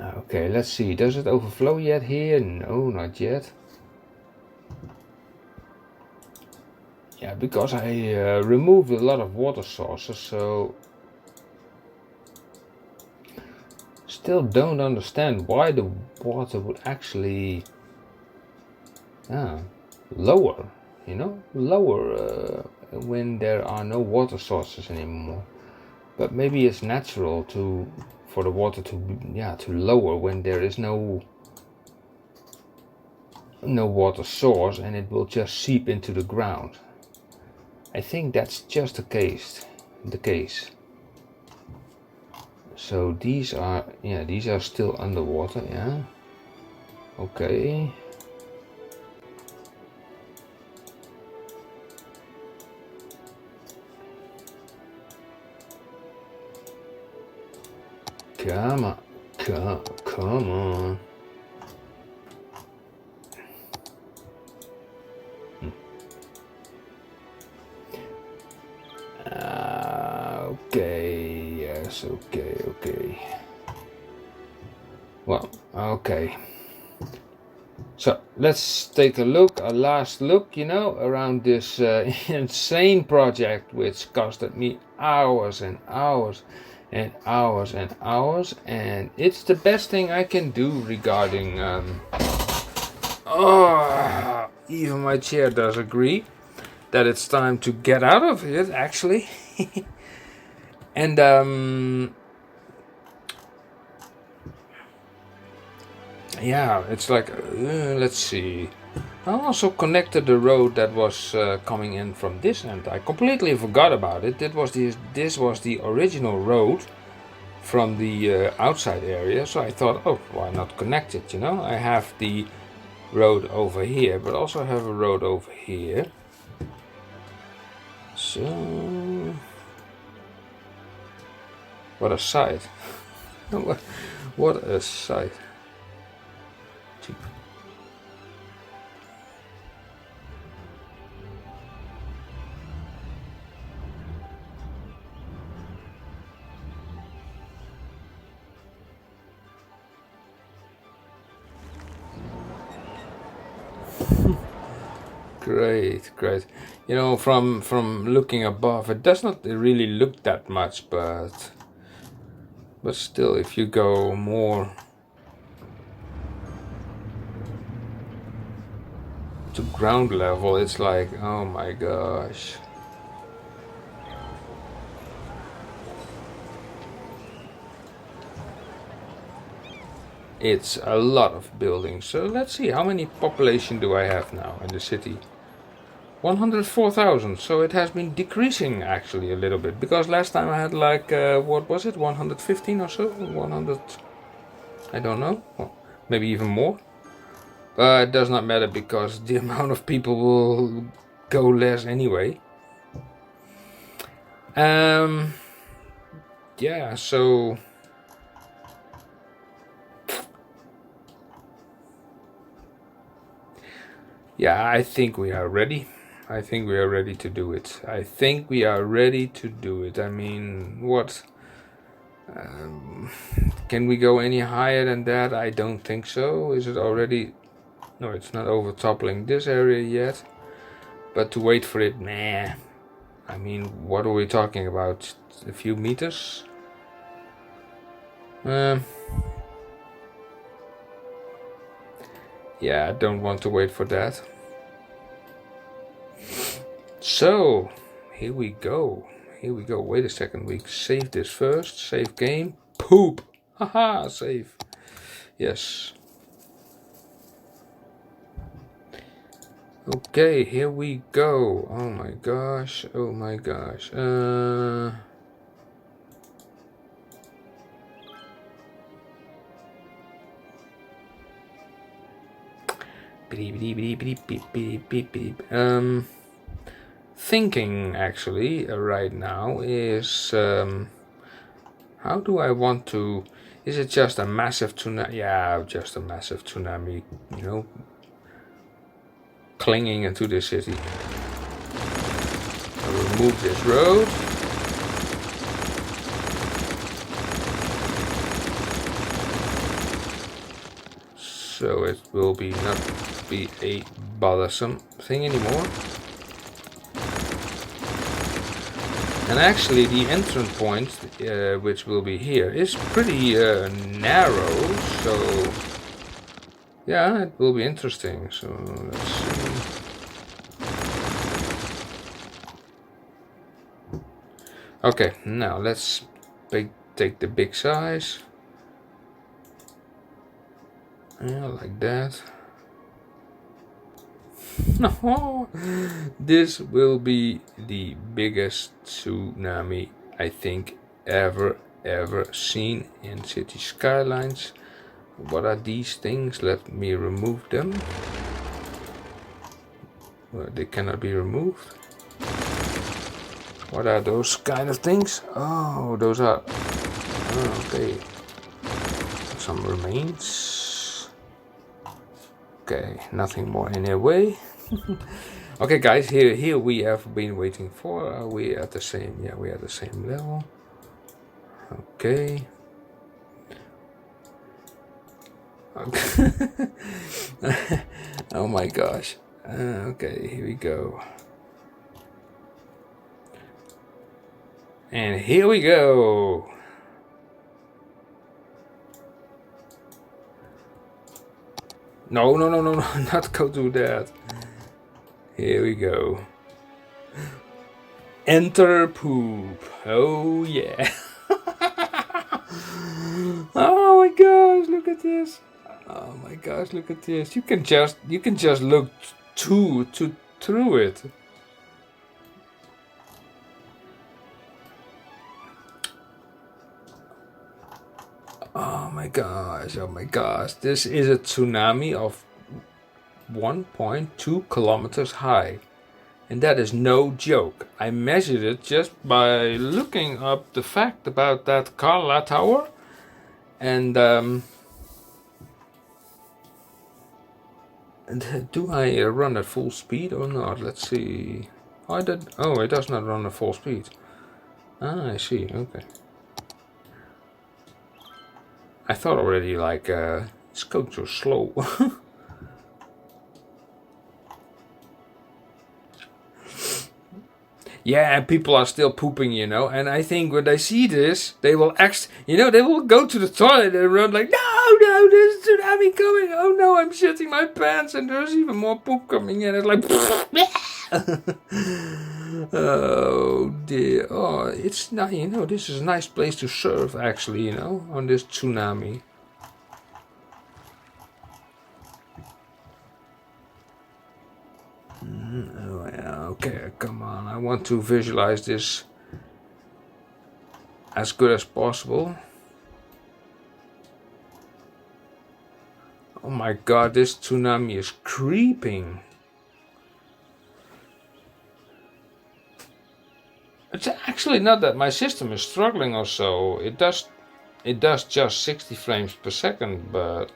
Okay, let's see. Does it overflow yet here? No, not yet. Yeah, because I removed a lot of water sources, so still don't understand why the water would actually lower, when there are no water sources anymore. But maybe it's natural for the water to lower when there is no water source, and it will just seep into the ground. I think that's just the case. So these are still underwater, yeah. Okay. Come on. Okay, yes, okay. Well, okay. So let's take a last look, around this insane project which costed me hours and hours and hours and hours, and it's the best thing I can do regarding even my chair does agree that it's time to get out of it, actually. And yeah, it's like let's see, I also connected the road that was coming in from this end. I completely forgot about it. This was the original road from the outside area, so I thought, oh, why not connect it, I have the road over here, but also have a road over here. So, what a sight. What a sight. Cheap. Great, great. You know, from looking above, it does not really look that much, but still, if you go more to ground level, it's like, oh my gosh. It's a lot of buildings. So let's see, how many population do I have now in the city? 104,000. So it has been decreasing actually a little bit, because last time I had like what was it, 115 or so, 100, I don't know, well, maybe even more. But it does not matter, because the amount of people will go less anyway. Yeah, so yeah, I think we are ready. I think we are ready to do it. I think we are ready to do it. I mean, what? Can we go any higher than that? I don't think so. Is it already? No, it's not over toppling this area yet. But to wait for it, nah. I mean, what are we talking about? A few meters? Yeah, I don't want to wait for that. So, here we go. Here we go. Wait a second. We save this first. Save game. Poop. Haha, save. Yes. Okay, here we go. Oh my gosh. Oh my gosh. Thinking actually right now is how do I want to? Is it just a massive tsunami? Yeah, just a massive tsunami. You know, clinging into the city. I'll remove this road. So it will not be a bothersome thing anymore. And actually the entrance point, which will be here, is pretty narrow, so yeah, it will be interesting. So let's see. Okay, now let's take the big size. Yeah, like that. No, this will be the biggest tsunami I think ever seen in Cities Skylines. What are these things? Let me remove them. Well, they cannot be removed. What are those kind of things? Oh, those are... Oh, okay. Some remains. Okay, nothing more in their way. Okay, guys, here we have been waiting for. Are we at the same? Yeah, we are at the same level. Okay. Oh my gosh. Okay, here we go. And here we go. No, not go to that. Here we go. Enter poop. Oh yeah. Oh my gosh, look at this. Oh my gosh, look at this. You can just look through it. Oh my gosh. This is a tsunami of 1.2 kilometers high. And that is no joke. I measured it just by looking up the fact about that Carla Tower. And do I run at full speed or not? Let's see. Oh, it does not run at full speed. Ah, I see. Okay. I thought already, like, it's going so slow. Yeah, and people are still pooping, and I think when they see this, they will they will go to the toilet and run like, no, there's a tsunami coming. Oh no, I'm shitting my pants, and there's even more poop coming in. It's like, oh dear. Oh, it's not, this is a nice place to surf, actually, on this tsunami. Oh, yeah, okay, come on. I want to visualize this as good as possible. Oh my god, this tsunami is creeping. It's actually not that my system is struggling or so. It does just 60 frames per second, but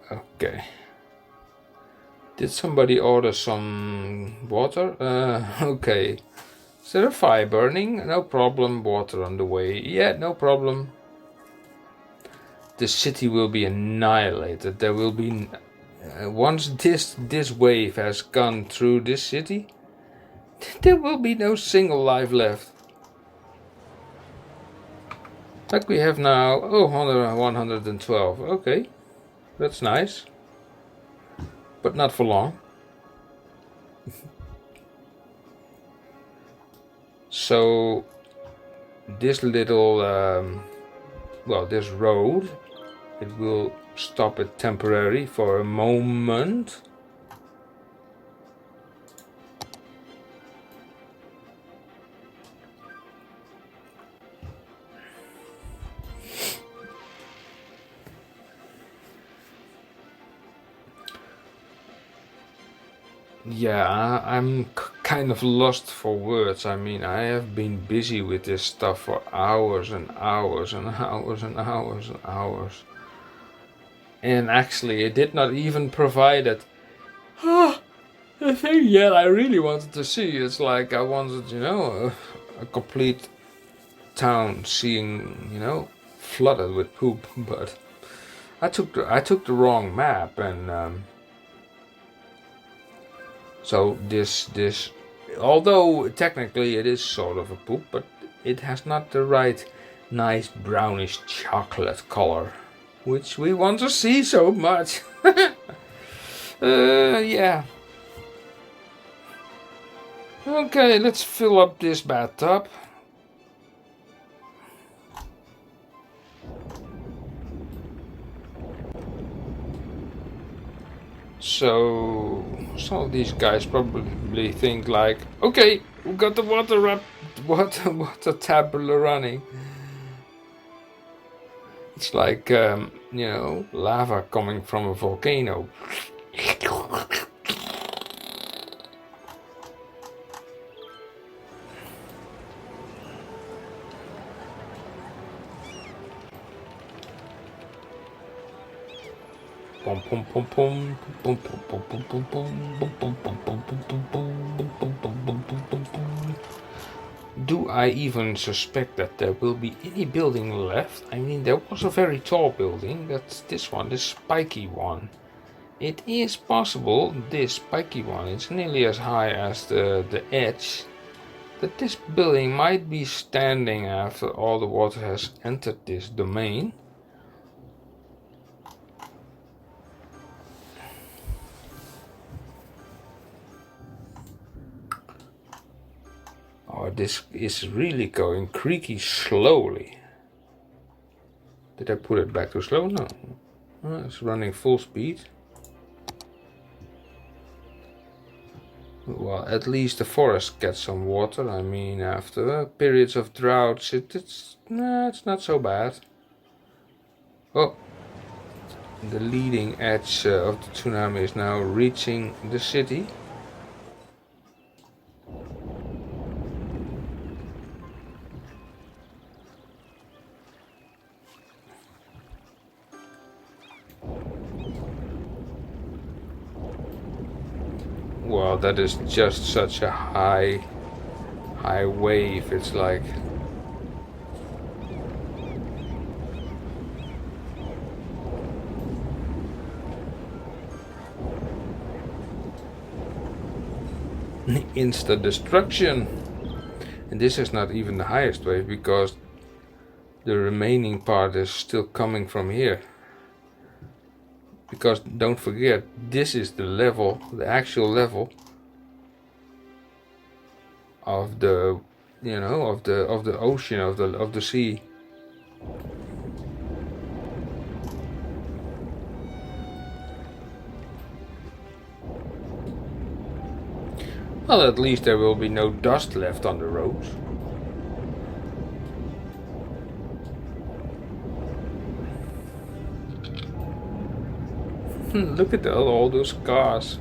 okay. Did somebody order some water? Okay. Is there a fire burning? No problem. Water on the way. Yeah, no problem. The city will be annihilated. There will be... once this wave has gone through this city, there will be no single life left. Like we have now... Oh, 112. Okay. That's nice. But not for long. So this little this road, it will stop it temporarily for a moment. Yeah, I'm kind of lost for words. I mean, I have been busy with this stuff for hours and hours and hours and hours and hours. And actually, it did not even provide it. The thing yet I really wanted to see is like I wanted, a complete town seeing, flooded with poop. But I took the wrong map, and so this, although technically it is sort of a poop, but it has not the right nice brownish chocolate color, which we want to see so much. Yeah. Okay, let's fill up this bathtub. So some of these guys probably think like, okay, we got the water tap running. It's like lava coming from a volcano. Do I even suspect that there will be any building left? I mean, there was a very tall building. That's this one, this spiky one. It is possible, this spiky one is nearly as high as the edge, that this building might be standing after all the water has entered this domain. Oh, this is really going creaky slowly. Did I put it back to slow? No. It's running full speed. Well, at least the forest gets some water. I mean, after periods of droughts, it's not so bad. Oh, the leading edge of the tsunami is now reaching the city. Well, that is just such a high wave. It's like instant destruction. And this is not even the highest wave because the remaining part is still coming from here. Because don't forget, this is the level, the actual level of the, of the ocean, of the sea. Well, at least there will be no dust left on the roads. Look at all those cars.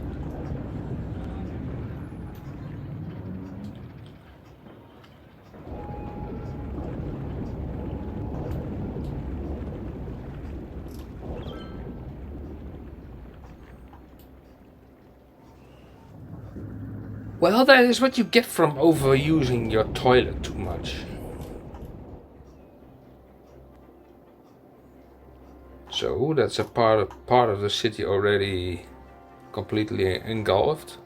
Well, that is what you get from overusing your toilet too much. So that's a part of the city already completely engulfed.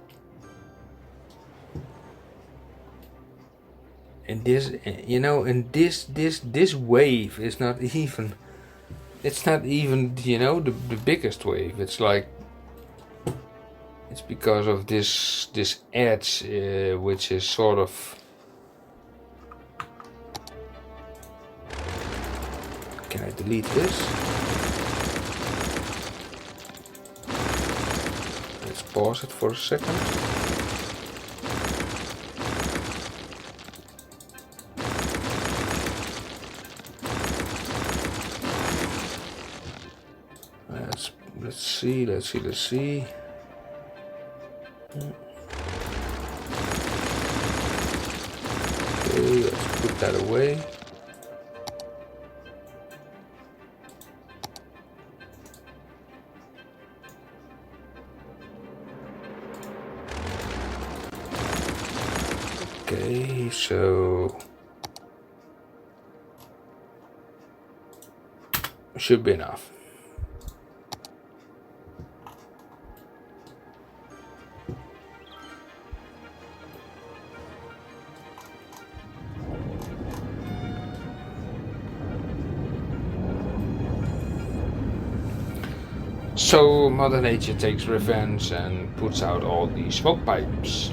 And this, this wave is not even. It's not even, the biggest wave. It's like. It's because of this edge, which is sort of. Can I delete this? Let's pause it for a second. Let's see. Okay, let's put that away. Okay, so should be enough. So Mother Nature takes revenge and puts out all the smoke pipes.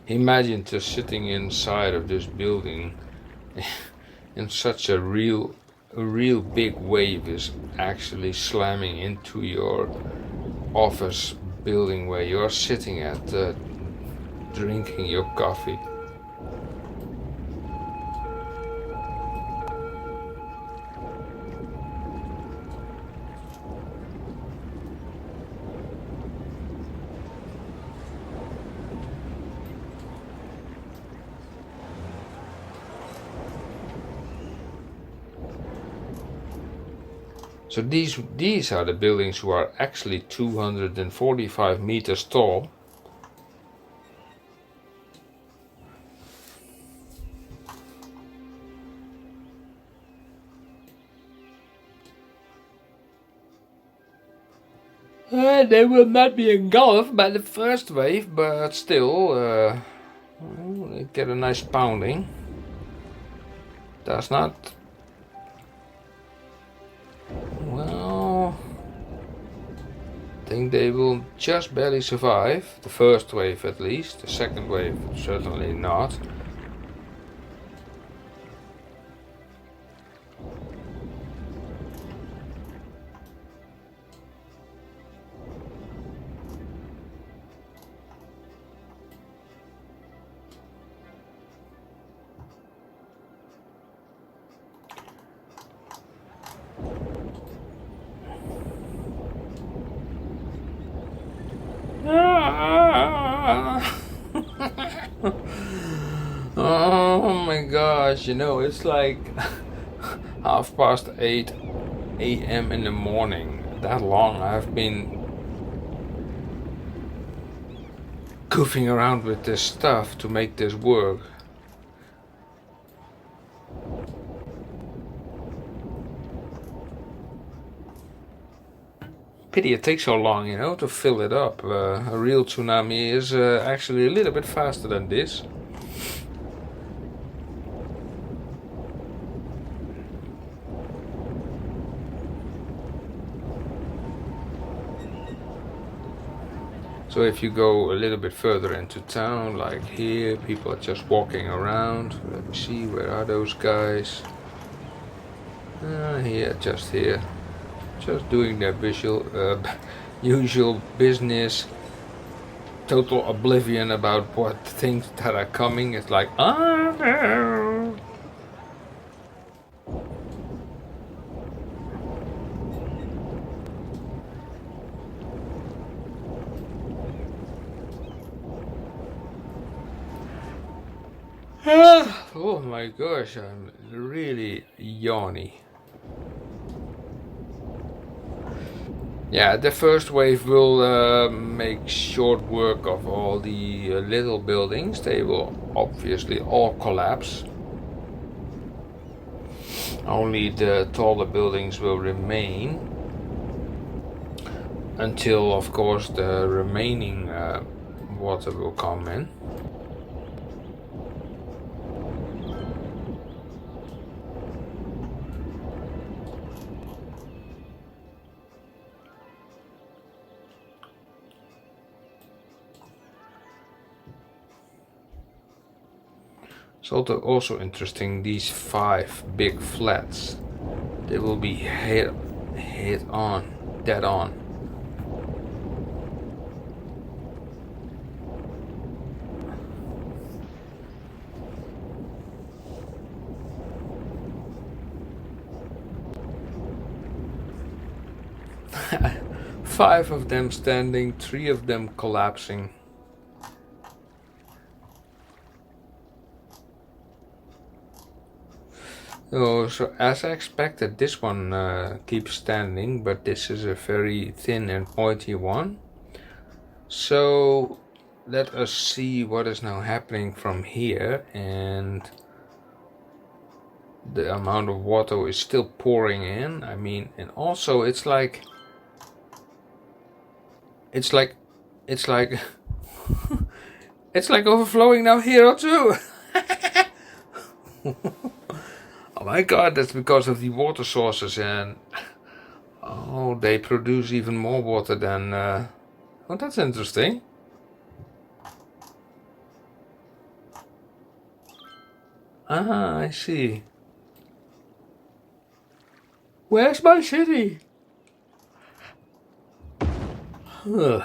Imagine just sitting inside of this building and such a real big wave is actually slamming into your office building where you're sitting at drinking your coffee. So these are the buildings who are actually 245 meters tall. They will not be engulfed by the first wave, but still, they get a nice pounding. Does not think they will just barely survive. The first wave at least. The second wave certainly not. Oh my gosh, you know, it's like 8:30 a.m. in the morning. That long I've been goofing around with this stuff to make this work. Pity it takes so long, you know, to fill it up. A real tsunami is actually a little bit faster than this. So if you go a little bit further into town, like here, people are just walking around. Let me see, where are those guys? Here, just here. Just doing their usual business. Total oblivion about what things that are coming. It's like, oh no. Oh my gosh, I'm really yawny. Yeah, the first wave will make short work of all the little buildings. They will obviously all collapse. Only the taller buildings will remain. Until, of course, the remaining water will come in. It's also interesting, these 5 big flats, they will be hit on, dead on. Five of them standing, 3 of them collapsing. Oh, so as I expected, this one keeps standing, but this is a very thin and pointy one. So let us see what is now happening from here, and the amount of water is still pouring in. I mean, and also it's like it's like it's like overflowing now here too. Oh my god, that's because of the water sources, and oh, they produce even more water than oh, that's interesting. Ah, I see. Where's my city? Ugh.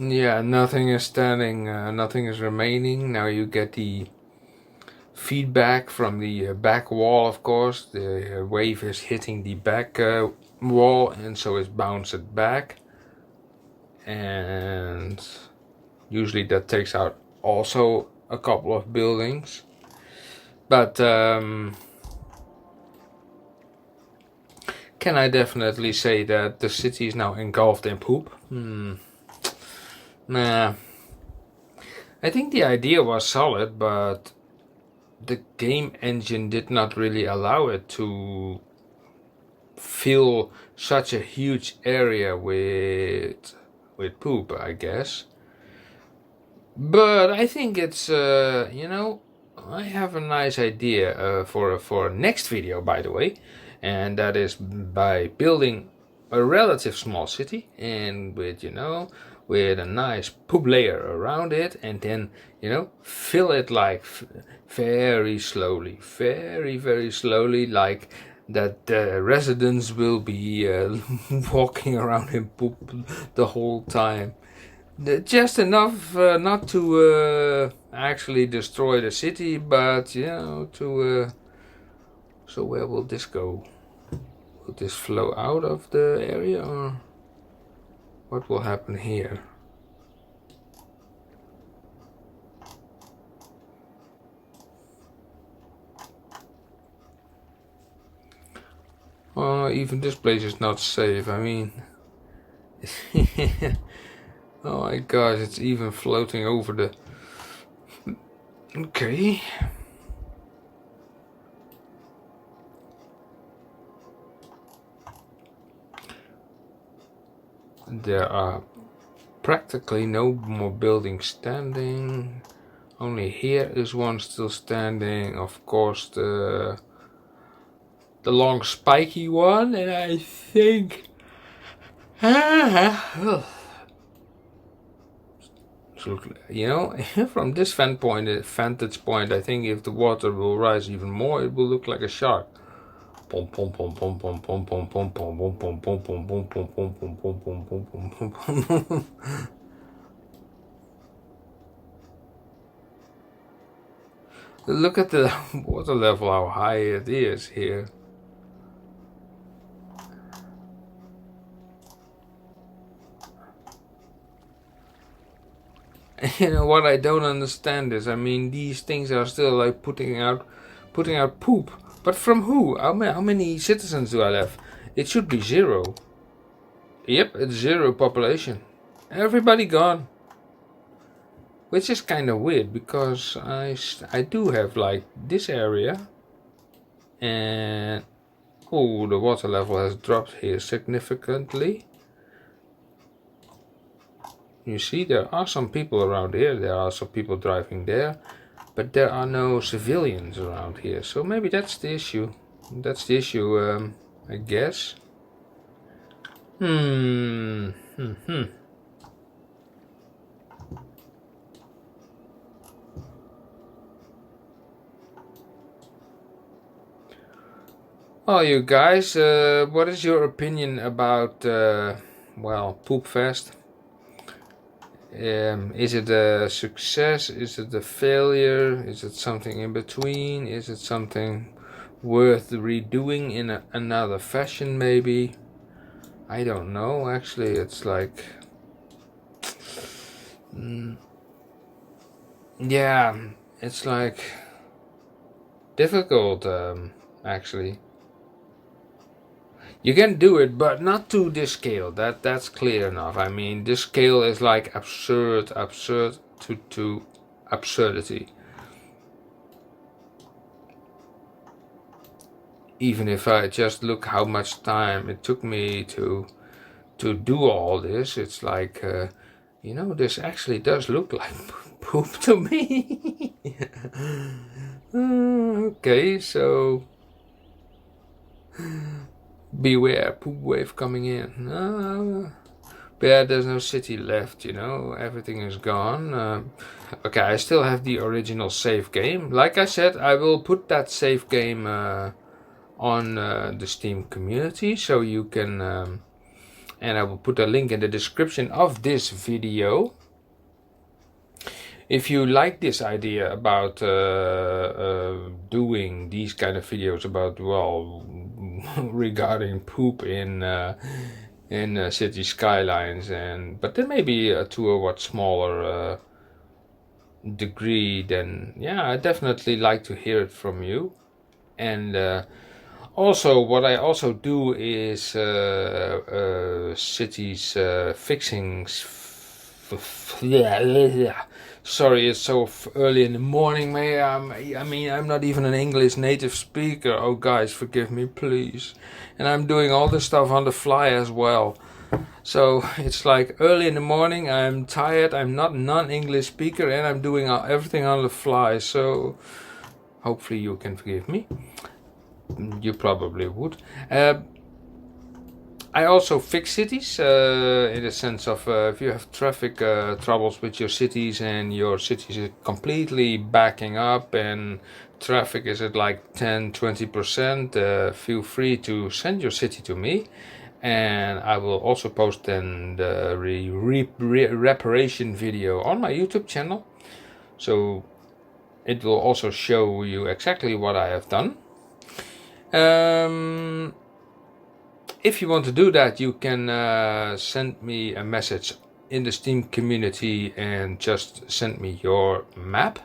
Yeah, nothing is standing, nothing is remaining. Now you get the feedback from the back wall, of course. The wave is hitting the back wall, and so it bounces back. And usually that takes out also a couple of buildings. But can I definitely say that the city is now engulfed in poop? Nah. I think the idea was solid, but the game engine did not really allow it to fill such a huge area with poop, I guess. But I think it's, I have a nice idea for a next video, by the way, and that is by building a relative small city and with a nice poop layer around it, and then fill it like very slowly, very slowly, like that the residents will be walking around in poop the whole time. Just enough not to actually destroy the city, but to. So where will this go? Will this flow out of the area, or what will happen here? Oh, even this place is not safe. I mean, oh my gosh, it's even floating over the. Okay. There are practically no more buildings standing. Only here is one still standing. Of course, the long spiky one, and I think. From this vantage point, I think if the water will rise even more, it will look like a shark. Look at the water level, how high it is here. What I don't understand is, I mean, these things are still like putting out poop. But from who? How many citizens do I have? It should be 0. Yep, it's 0 population. Everybody gone. Which is kind of weird, because I do have like this area. And oh, the water level has dropped here significantly. You see, there are some people around here. There are some people driving there. But there are no civilians around here. So maybe that's the issue. That's the issue, I guess. Well, you guys, what is your opinion about, Poop Fest? Is it a success? Is it a failure? Is it something in between? Is it something worth redoing in another fashion, maybe? I don't know. Actually, it's like... yeah, it's like... difficult, actually. You can do it, but not to this scale. That's clear enough. I mean, this scale is like absurd to absurdity. Even if I just look how much time it took me to do all this, it's like, this actually does look like poop to me. Okay, so... beware, poop wave coming in. But there's no city left, everything is gone. Okay, I still have the original save game. Like I said, I will put that save game on the Steam community, so you can, and I will put a link in the description of this video. If you like this idea about doing these kind of videos about, regarding poop in Cities Skylines, but then maybe to a what smaller degree, then yeah, I definitely like to hear it from you. And also, what I also do is cities fixing. Sorry, it's so early in the morning, man. I'm not even an English native speaker. Oh, guys, forgive me, please. And I'm doing all this stuff on the fly as well. So it's like early in the morning, I'm tired, I'm not non-English speaker, and I'm doing everything on the fly, so hopefully you can forgive me. You probably would. I also fix cities in the sense of if you have traffic troubles with your cities and your cities is completely backing up and traffic is at like 10-20%, feel free to send your city to me, and I will also post then the reparation video on my YouTube channel, so it will also show you exactly what I have done. If you want to do that, you can send me a message in the Steam community and just send me your map,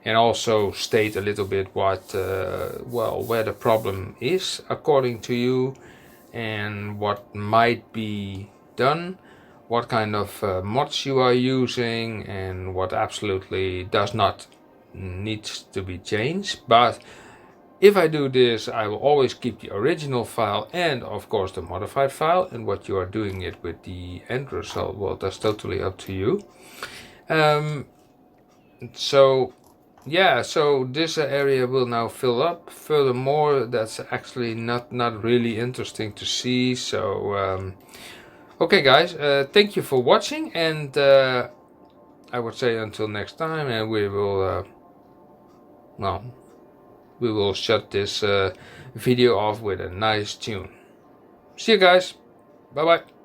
and also state a little bit what, where the problem is according to you, and what might be done, what kind of mods you are using, and what absolutely does not need to be changed. But if I do this, I will always keep the original file and of course the modified file, and what you are doing it with the end result, well, that's totally up to you. So yeah, so this area will now fill up. Furthermore, that's actually not really interesting to see. So okay guys, thank you for watching, and I would say until next time, and we will well, we will shut this video off with a nice tune. See you guys. Bye bye.